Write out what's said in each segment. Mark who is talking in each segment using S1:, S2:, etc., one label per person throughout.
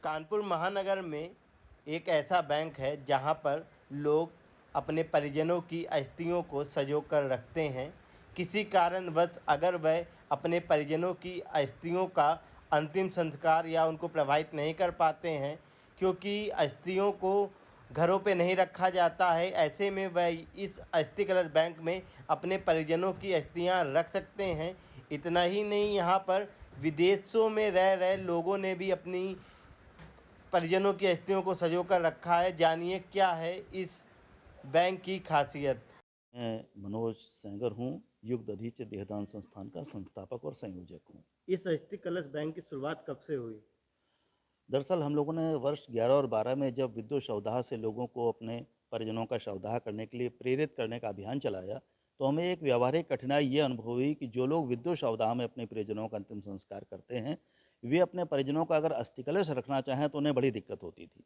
S1: कानपुर महानगर में एक ऐसा बैंक है जहां पर लोग अपने परिजनों की अस्थियों को सँजो कर रखते हैं। किसी कारणवश अगर वह अपने परिजनों की अस्थियों का अंतिम संस्कार या उनको प्रवाहित नहीं कर पाते हैं, क्योंकि अस्थियों को घरों पे नहीं रखा जाता है, ऐसे में वह इस अस्थि कलश बैंक में अपने परिजनों की अस्थियां रख सकते हैं। इतना ही नहीं, यहाँ पर विदेशों में रह रहे लोगों ने भी अपनी परिजनों की अस्थियों को सँजो कर रखा है। जानिए क्या है इस बैंक की खासियत।
S2: मैं मनोज सेंगर हूँ, युग दधीचि देहदान संस्थान का संस्थापक और संयोजक हूँ।
S1: इस अस्थि कलश बैंक की शुरुआत कब से हुई?
S2: दरअसल हम लोगों ने वर्ष 11 और 12 में जब विद्युत शवदाह से लोगों को अपने परिजनों का शवदाह करने के लिए प्रेरित करने का अभियान चलाया, तो हमें एक व्यावहारिक कठिनाई ये अनुभव हुई कि जो लोग विद्युत शवदाह में अपने परिजनों का अंतिम संस्कार करते हैं, वे अपने परिजनों का अगर अस्थि कलश रखना चाहें तो उन्हें बड़ी दिक्कत होती थी।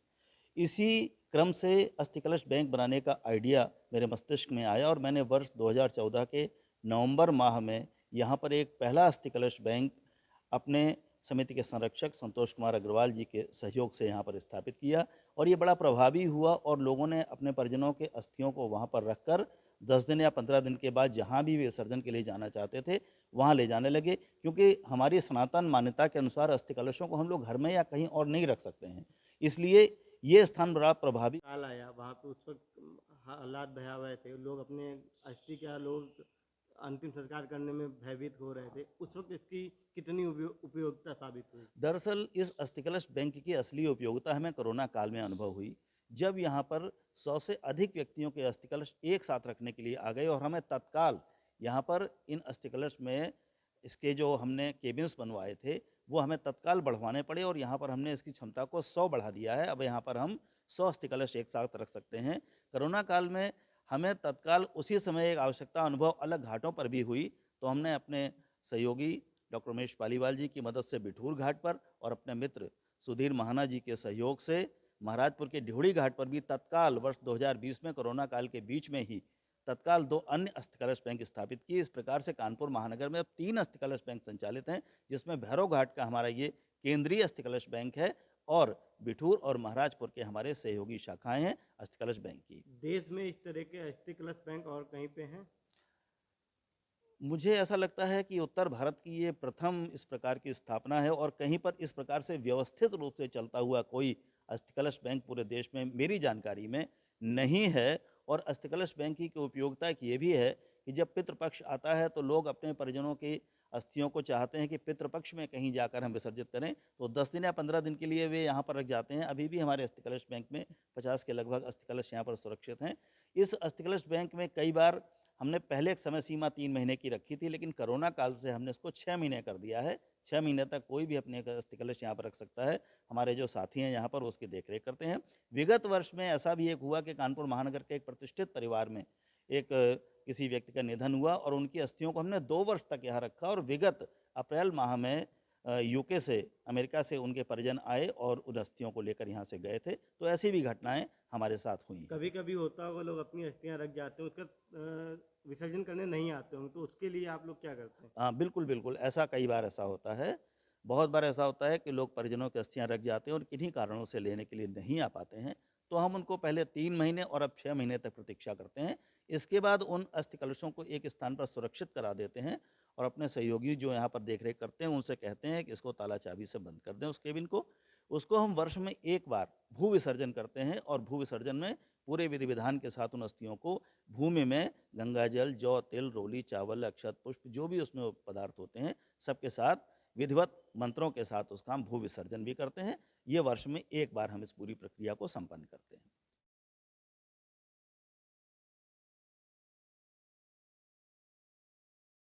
S2: इसी क्रम से अस्थि कलश बैंक बनाने का आइडिया मेरे मस्तिष्क में आया और मैंने वर्ष 2014 के नवंबर माह में यहाँ पर एक पहला अस्थि कलश बैंक अपने समिति के संरक्षक संतोष कुमार अग्रवाल जी के सहयोग से यहाँ पर स्थापित किया और ये बड़ा प्रभावी हुआ और लोगों ने अपने परिजनों के अस्थियों को वहाँ पर रखकर 10 दिन या 15 दिन के बाद जहाँ भी वे विसर्जन के लिए जाना चाहते थे वहाँ ले जाने लगे, क्योंकि हमारी सनातन मान्यता के अनुसार अस्थि कलशों को हम लोग घर में या कहीं और नहीं रख सकते हैं। इसलिए ये स्थान बड़ा प्रभावी।
S1: काल आया, वहाँ पे उस वक़्त हालात भयावह थे। लोग अपने अस्थि क्या लोग अंतिम संस्कार करने में भयभीत हो रहे थे। उस वक़्त इसकी कितनी उपयोगिता साबित हुई?
S2: दरअसल इस अस्थि कलश बैंक की असली उपयोगिता हमें कोरोना काल में अनुभव हुई, जब यहाँ पर 100 से अधिक व्यक्तियों के अस्थि कलश एक साथ रखने के लिए आ गए और हमें तत्काल यहाँ पर इन अस्थि कलश में इसके जो हमने केबिन्स बनवाए थे वो हमें तत्काल बढ़वाने पड़े और यहाँ पर हमने इसकी क्षमता को 100 बढ़ा दिया है। अब यहाँ पर हम 100 अस्थि कलश एक साथ रख सकते हैं। कोरोना काल में हमें तत्काल उसी समय एक आवश्यकता अनुभव अलग घाटों पर भी हुई, तो हमने अपने सहयोगी डॉक्टर उमेश पालीवाल जी की मदद से बिठूर घाट पर और अपने मित्र सुधीर महाना जी के सहयोग से महाराजपुर के ढिवड़ी घाट पर भी तत्काल वर्ष 2020 में कोरोना काल के बीच में ही तत्काल 2 अन्य अस्थि कलश बैंक स्थापित किए। इस प्रकार से कानपुर महानगर में अब 3 अस्थि कलश बैंक संचालित हैं, जिसमें भैरव घाट का हमारा ये केंद्रीय अस्थि कलश बैंक है और बिठूर और महाराजपुर के हमारे सहयोगी शाखाएं हैं अस्थि कलश बैंक की।
S1: देश में इस तरह के अस्थि कलश बैंक और कहीं पे हैं?
S2: मुझे ऐसा लगता है कि उत्तर भारत की ये प्रथम इस प्रकार की स्थापना है और कहीं पर इस प्रकार से व्यवस्थित रूप से चलता हुआ कोई अस्थि कलश बैंक पूरे देश में मेरी जानकारी में नहीं है। और अस्थि कलश बैंक की उपयोगिता एक ये भी है कि जब पितृपक्ष आता है तो लोग अपने परिजनों की अस्थियों को चाहते हैं कि पितृपक्ष में कहीं जाकर हम विसर्जित करें, तो 10 दिन या 15 दिन के लिए वे यहाँ पर रख जाते हैं। अभी भी हमारे अस्थि कलश बैंक में 50 के लगभग अस्थि कलश यहाँ पर सुरक्षित हैं। इस अस्थि कलश बैंक में कई बार हमने पहले एक समय सीमा 3 महीने की रखी थी, लेकिन कोरोना काल से हमने इसको 6 महीने कर दिया है। 6 महीने तक कोई भी अपने अस्थि कलश यहाँ पर रख सकता है। हमारे जो साथी हैं यहाँ पर उसकी देखरेख करते हैं। विगत वर्ष में ऐसा भी एक हुआ कि कानपुर महानगर के एक प्रतिष्ठित परिवार में एक किसी व्यक्ति का निधन हुआ और उनकी अस्थियों को हमने 2 वर्ष तक यहाँ रखा और विगत अप्रैल माह में यूके से, अमेरिका से उनके परिजन आए और उन अस्थियों को लेकर यहाँ से गए थे। तो ऐसी भी घटनाएँ हमारे साथ हुई हैं।
S1: कभी-कभी होता होगा लोग अपनी अस्थियां रख जाते हैं, उसका विसर्जन करने नहीं आते होंगे, तो उसके लिए आप लोग क्या करते हैं?
S2: हाँ, बिल्कुल, बिल्कुल, ऐसा कई बार ऐसा होता है। बहुत बार ऐसा होता है कि लोग परिजनों की अस्थियाँ रख जाते हैं और किन्हीं कारणों से लेने के लिए नहीं आ पाते हैं, तो हम उनको पहले 3 महीने और अब 6 महीने तक प्रतीक्षा करते हैं। इसके बाद उन अस्थि कलशों को एक स्थान पर सुरक्षित करा देते हैं और अपने सहयोगी जो यहाँ पर देख-रेख करते हैं, उनसे कहते हैं कि इसको ताला-चाबी से बंद कर दें उस केबिन को। उसको हम वर्ष में 1 बार भू विसर्जन करते हैं और भू विसर्जन में पूरे विधि-विधान के साथ उन अस्थियों को भूमि में गंगाजल, जौ, तिल, रोली, चावल, अक्षत, पुष्प जो भी उसमें पदार्थ होते हैं, सबके साथ विधिवत मंत्रों के साथ उसका हम भू विसर्जन भी करते हैं। ये वर्ष में 1 बार हम इस पूरी प्रक्रिया को संपन्न करते हैं।